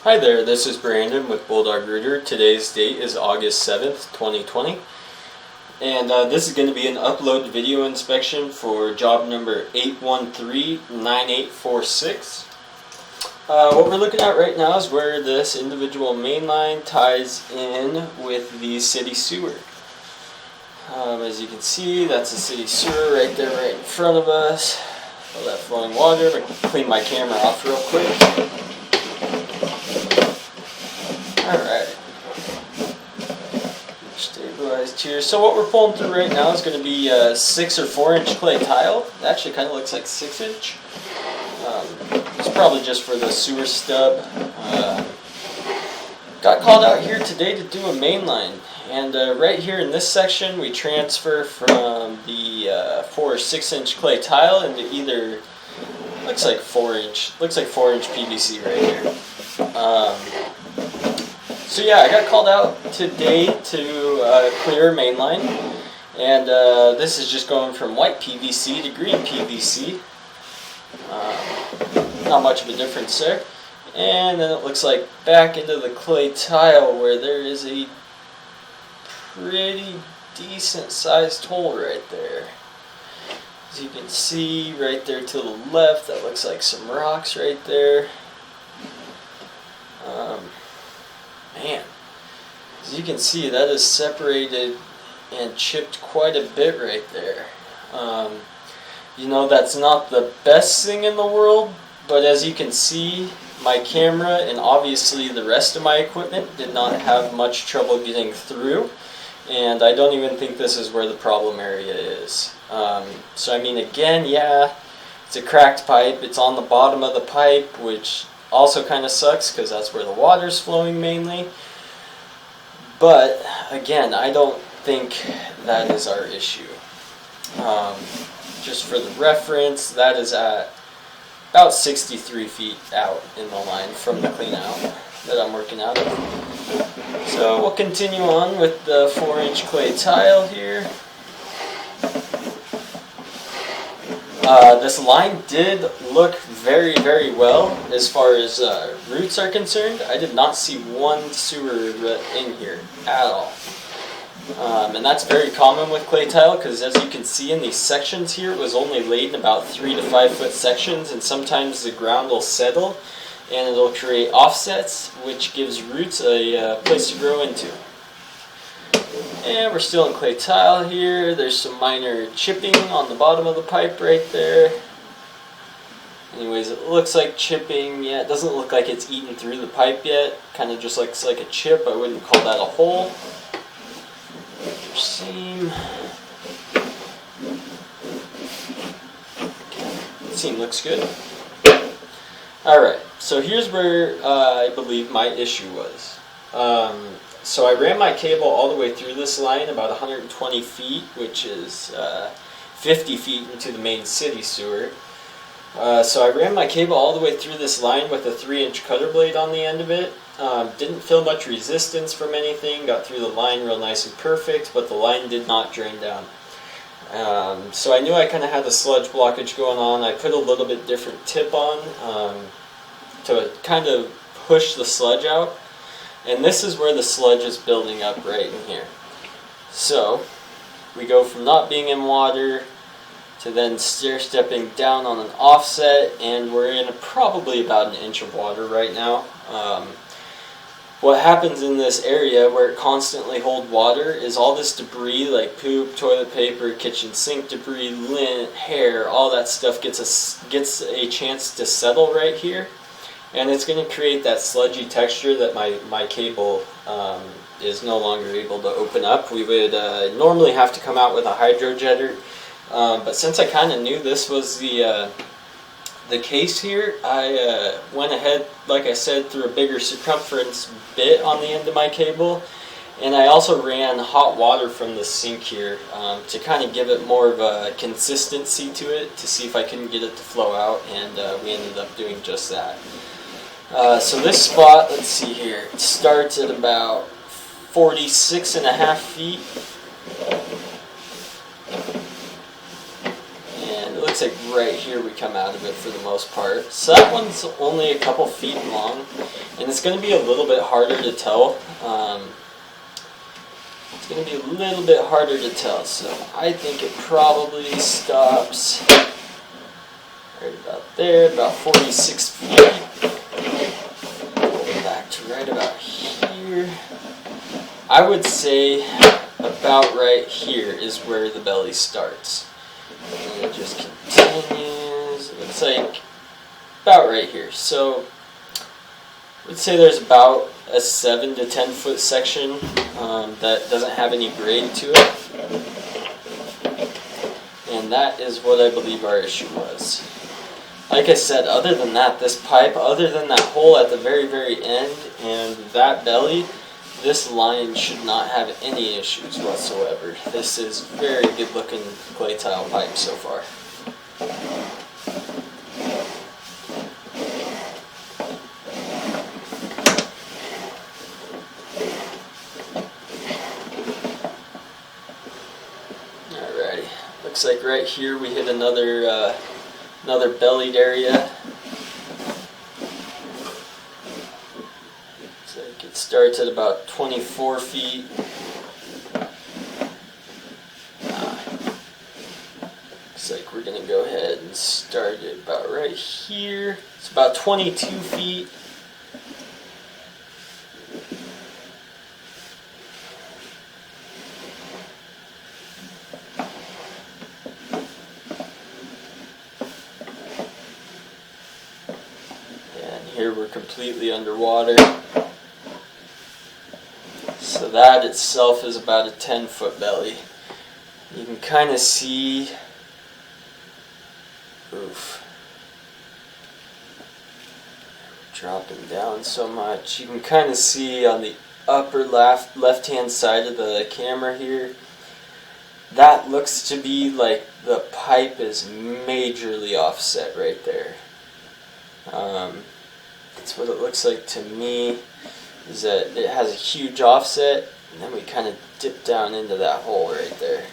Hi there, this is Brandon with Bulldog Rooter. Today's date is August 7th, 2020. And this is going to be an upload video inspection for job number 8139846. What we're looking at right now is where this individual main line ties in with the city sewer. As you can see, that's the city sewer right there, right in front of us. All that flowing water. I'm going to clean my camera off real quick. Alright. Stabilized here. So what we're pulling through right now is going to be 6 or 4 inch clay tile. It actually kind of looks like 6 inch. It's probably just for the sewer stub. Got called out here today to do a main line. And right here in this section we transfer from the 4 or 6 inch clay tile into either, looks like 4 inch PVC right here. So yeah, I got called out today to clear a main line, and this is just going from white PVC to green PVC. Not much of a difference there. And then it looks like back into the clay tile where there is a pretty decent sized hole right there. As you can see right there to the left, that looks like some rocks right there. Man, as you can see, that is separated and chipped quite a bit right there. You know, that's not the best thing in the world, but as you can see, my camera and obviously the rest of my equipment did not have much trouble getting through, and I don't even think this is where the problem area is. So I mean, again, yeah, it's a cracked pipe. It's on the bottom of the pipe, which also kind of sucks because that's where the water's flowing mainly. But again, I don't think that is our issue. Just for the reference, that is at about 63 feet out in the line from the clean out that I'm working out of. So we'll continue on with the 4 inch clay tile here. This line did look very, very well as far as roots are concerned. I did not see one sewer root in here at all. And that's very common with clay tile because, as you can see in these sections here, it was only laid in about 3 to 5 foot sections, and sometimes the ground will settle and it'll create offsets, which gives roots a place to grow into. And we're still in clay tile here. There's some minor chipping on the bottom of the pipe right there. Anyways, it looks like chipping. Yeah, it doesn't look like it's eaten through the pipe yet. Kind of just looks like a chip. I wouldn't call that a hole. Seam. Seam looks good. Alright, so here's where I believe my issue was. So I ran my cable all the way through this line, about 120 feet, which is 50 feet into the main city sewer. So I ran my cable all the way through this line with a 3 inch cutter blade on the end of it. Didn't feel much resistance from anything, got through the line real nice and perfect, but the line did not drain down. So I knew I kind of had a sludge blockage going on. I put a little bit different tip on to kind of push the sludge out. And this is where the sludge is building up right in here. So we go from not being in water to then stair stepping down on an offset, and we're in probably about an inch of water right now. What happens in this area where it constantly holds water is all this debris like poop, toilet paper, kitchen sink debris, lint, hair, all that stuff gets a chance to settle right here. And it's going to create that sludgy texture that my cable is no longer able to open up. We would normally have to come out with a hydro jetter, but since I kind of knew this was the case here, I went ahead, like I said, through a bigger circumference bit on the end of my cable, and I also ran hot water from the sink here to kind of give it more of a consistency to it, to see if I couldn't get it to flow out, and we ended up doing just that. So this spot, let's see here, it starts at about 46.5 feet. looks like right here we come out of it for the most part. So that one's only a couple feet long, and it's going to be a little bit harder to tell. It's going to be a little bit harder to tell, so I think it probably stops right about there, about 46 feet. Go back to right about here. I would say about right here is where the belly starts. And it just continues. It looks like about right here. So I would say there's about a 7 to 10 foot section that doesn't have any grade to it. And that is what I believe our issue was. Like I said, other than that, this pipe, other than that hole at the very, very end and that belly, this line should not have any issues whatsoever. This is very good looking clay tile pipe so far. Alrighty, looks like right here we hit another bellied area. It starts at about 24 feet. Looks like we're going to go ahead and start it about right here. It's about 22 feet. And here we're completely underwater. So that itself is about a 10-foot belly. You can kind of see, dropping down so much. You can kind of see on the upper left-hand side of the camera here, that looks to be like the pipe is majorly offset right there. That's what it looks like to me. Is that it has a huge offset, and then we kind of dip down into that hole right there.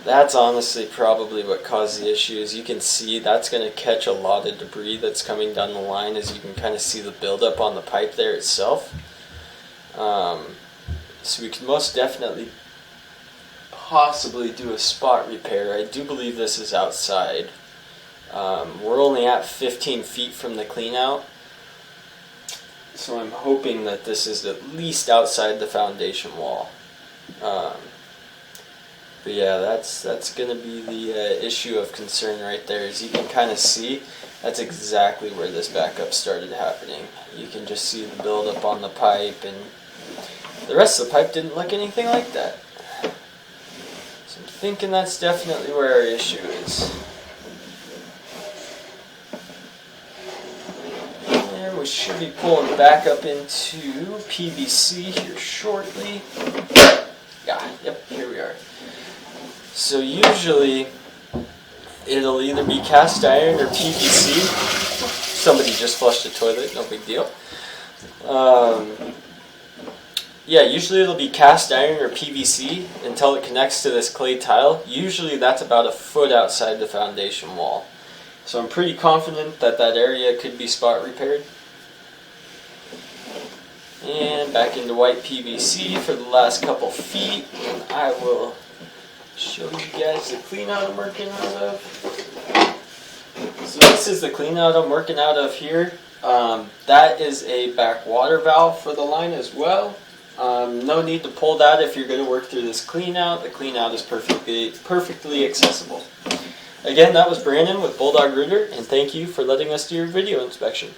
That's honestly probably what caused the issue. As you can see, that's going to catch a lot of debris that's coming down the line, as you can kind of see the buildup on the pipe there itself. So we can most definitely possibly do a spot repair. I do believe this is outside. We're only at 15 feet from the clean out, so I'm hoping that this is at least outside the foundation wall. But yeah, that's going to be the issue of concern right there. As you can kind of see, that's exactly where this backup started happening. You can just see the buildup on the pipe, and the rest of the pipe didn't look anything like that. So I'm thinking that's definitely where our issue is. We should be pulling back up into PVC here shortly. Yeah, yep, here we are. So usually it'll either be cast iron or PVC. Somebody just flushed the toilet, no big deal. Yeah, usually it'll be cast iron or PVC until it connects to this clay tile. Usually that's about a foot outside the foundation wall. So I'm pretty confident that that area could be spot repaired. And back into white PVC for the last couple feet, and I will show you guys the clean out I'm working out of. So this is the clean out I'm working out of here. That is a back water valve for the line as well. No need to pull that if you're going to work through this clean out. The clean out is perfectly accessible. Again, that was Brandon with Bulldog Rooter, and thank you for letting us do your video inspection.